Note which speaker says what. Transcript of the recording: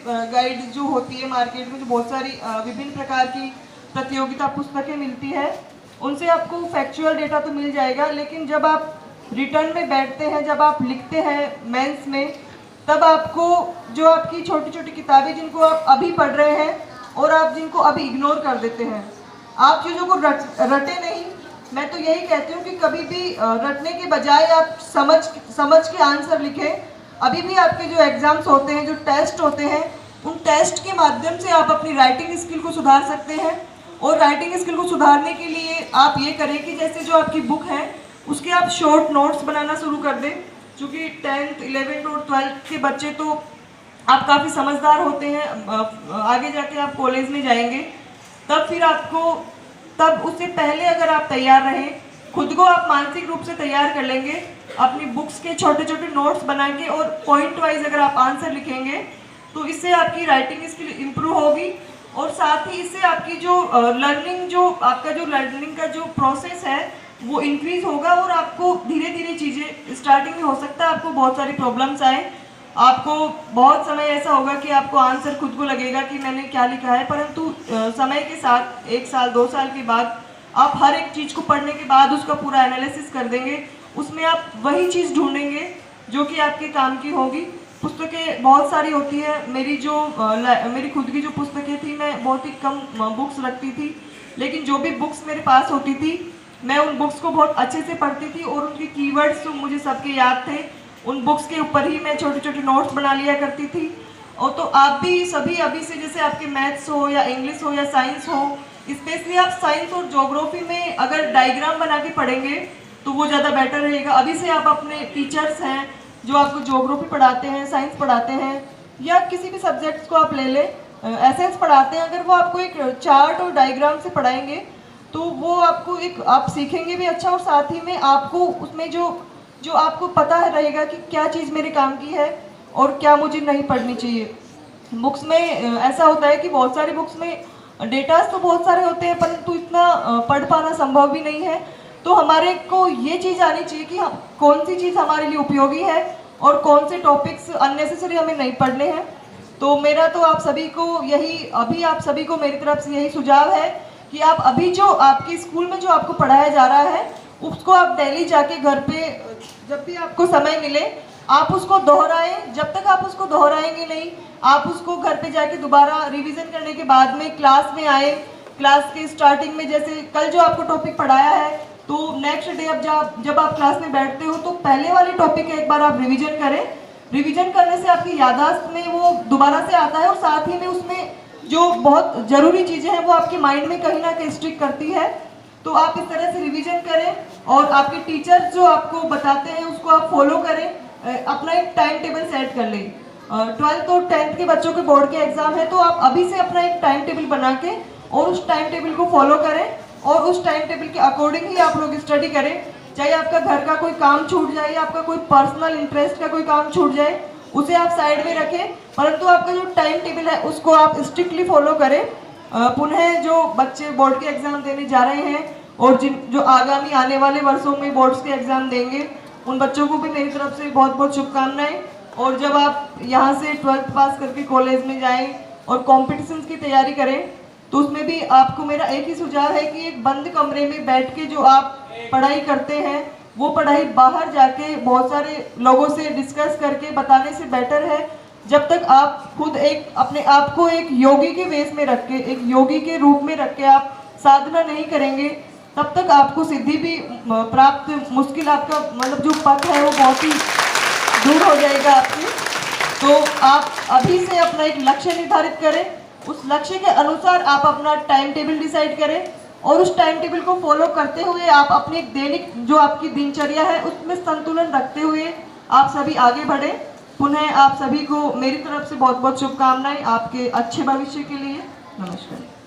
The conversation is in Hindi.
Speaker 1: गाइड जो होती है मार्केट में, जो बहुत सारी विभिन्न प्रकार की प्रतियोगिता पुस्तकें मिलती है, उनसे आपको फैक्चुअल डेटा तो मिल जाएगा, लेकिन जब आप रिटर्न में बैठते हैं, जब आप लिखते हैं मेंस में, तब आपको जो आपकी छोटी छोटी किताबें जिनको आप अभी पढ़ रहे हैं और आप जिनको अभी इग्नोर कर देते हैं, आप चीज़ों को रटे नहीं। मैं तो यही कहती हूँ कि कभी भी रटने के बजाय आप समझ के आंसर लिखें। अभी भी आपके जो एग्ज़ाम्स होते हैं, जो टेस्ट होते हैं, उन टेस्ट के माध्यम से आप अपनी राइटिंग स्किल को सुधार सकते हैं। और राइटिंग स्किल को सुधारने के लिए आप ये करें कि जैसे जो आपकी बुक है उसके आप शॉर्ट नोट्स बनाना शुरू कर दें। क्योंकि 10th 11th और 12th के बच्चे तो आप काफ़ी समझदार होते हैं, आगे जाके आप कॉलेज में जाएंगे, तब फिर आपको, तब उससे पहले अगर आप तैयार रहें, खुद को आप मानसिक रूप से तैयार कर लेंगे, अपनी बुक्स के छोटे छोटे नोट्स बना के और पॉइंट वाइज अगर आप आंसर लिखेंगे, तो इससे आपकी राइटिंग स्किल इम्प्रूव होगी। और साथ ही इससे आपकी जो लर्निंग का जो प्रोसेस है वो इंक्रीज होगा। और आपको धीरे धीरे चीज़ें, स्टार्टिंग में हो सकता है आपको बहुत सारी प्रॉब्लम्स आए, आपको बहुत समय ऐसा होगा कि आपको आंसर खुद को लगेगा कि मैंने क्या लिखा है, परंतु समय के साथ 1 साल 2 साल के बाद आप हर एक चीज़ को पढ़ने के बाद उसका पूरा एनालिसिस कर देंगे, उसमें आप वही चीज़ ढूंढेंगे जो कि आपके काम की होगी। पुस्तकें बहुत सारी होती है, मेरी खुद की जो पुस्तकें थी, मैं बहुत ही कम बुक्स रखती थी, लेकिन जो भी बुक्स मेरे पास होती थी मैं उन बुक्स को बहुत अच्छे से पढ़ती थी और उनके कीवर्ड्स तो मुझे सबके याद थे। उन बुक्स के ऊपर ही मैं छोटे छोटे नोट्स बना लिया करती थी। और तो आप भी सभी अभी से, जैसे आपके मैथ्स हो या इंग्लिश हो या साइंस हो, स्पेशली आप साइंस और ज्योग्राफी में अगर डायग्राम बना के पढ़ेंगे तो वो ज़्यादा बेटर रहेगा। अभी से आप अपने टीचर्स हैं जो आपको ज्योग्राफी पढ़ाते हैं, साइंस पढ़ाते हैं, या किसी भी सब्जेक्ट्स को आप ले लें, एसएस पढ़ाते हैं, अगर वो आपको एक चार्ट और डायग्राम से पढ़ाएंगे तो वो आपको आप सीखेंगे भी अच्छा, और साथ ही में आपको उसमें जो आपको पता रहेगा कि क्या चीज़ मेरे काम की है और क्या मुझे नहीं पढ़नी चाहिए। बुक्स में ऐसा होता है कि बहुत सारी बुक्स में डेटास तो बहुत सारे होते हैं, परंतु इतना पढ़ पाना संभव भी नहीं है। तो हमारे को ये चीज़ आनी चाहिए कि हम कौन सी चीज़ हमारे लिए उपयोगी है और कौन से टॉपिक्स अननेसेसरी हमें नहीं पढ़ने हैं। तो मेरा तो आप सभी को मेरी तरफ से यही सुझाव है कि आप अभी जो आपके स्कूल में जो आपको पढ़ाया जा रहा है उसको आप डेली जाके घर पे जब भी आपको समय मिले आप उसको दोहराएं। जब तक आप उसको दोहराएंगे नहीं, आप उसको घर पे जाके दोबारा रिवीजन करने के बाद में क्लास में आए, क्लास के स्टार्टिंग में जैसे कल जो आपको टॉपिक पढ़ाया है, तो नेक्स्ट डे अब जब आप क्लास में बैठते हो तो पहले वाले टॉपिक एक बार आप रिवीजन करें। रिवीजन करने से आपकी याददाश्त में वो दोबारा से आता है और साथ ही में उसमें जो बहुत ज़रूरी चीज़ें हैं वो आपके माइंड में कहीं ना कहीं स्टिक करती है। तो आप इस तरह से रिवीजन करें और आपके टीचर्स जो आपको बताते हैं उसको आप फॉलो करें, अपना एक टाइम टेबल सेट कर लें। 12th और 10th के बच्चों के बोर्ड के एग्जाम है, तो आप अभी से अपना एक टाइम टेबल बना के और उस टाइम टेबल को फॉलो करें और उस टाइम टेबल के अकॉर्डिंग ही आप लोग स्टडी करें। चाहे आपका घर का कोई काम छूट जाए, आपका कोई पर्सनल इंटरेस्ट का कोई काम छूट जाए, उसे आप साइड में रखें, परंतु आपका जो टाइम टेबल है उसको आप स्ट्रिक्टली फॉलो करें। पुनः जो बच्चे बोर्ड के एग्ज़ाम देने जा रहे हैं और जो आगामी आने वाले वर्षों में बोर्ड्स के एग्ज़ाम देंगे, उन बच्चों को भी मेरी तरफ से बहुत बहुत शुभकामनाएं। और जब आप यहाँ से 12th पास करके कॉलेज में जाएं और कॉम्पिटिशन्स की तैयारी करें, तो उसमें भी आपको मेरा एक ही सुझाव है कि एक बंद कमरे में बैठ के जो आप पढ़ाई करते हैं वो पढ़ाई बाहर जाके बहुत सारे लोगों से डिस्कस करके बताने से बेटर है। जब तक आप खुद अपने आप को एक योगी के वेश में रख के, एक योगी के रूप में रख के आप साधना नहीं करेंगे, तब तक आपको सिद्धि भी प्राप्त मुश्किल, आपका मतलब जो पथ है वो बहुत ही दूर हो जाएगा आपसे। तो आप अभी से अपना एक लक्ष्य निर्धारित करें, उस लक्ष्य के अनुसार आप अपना टाइम टेबल डिसाइड करें और उस टाइम टेबल को फॉलो करते हुए आप अपने दैनिक जो आपकी दिनचर्या है उसमें संतुलन रखते हुए आप सभी आगे बढ़ें। पुनः आप सभी को मेरी तरफ से बहुत बहुत शुभकामनाएं आपके अच्छे भविष्य के लिए। नमस्कार।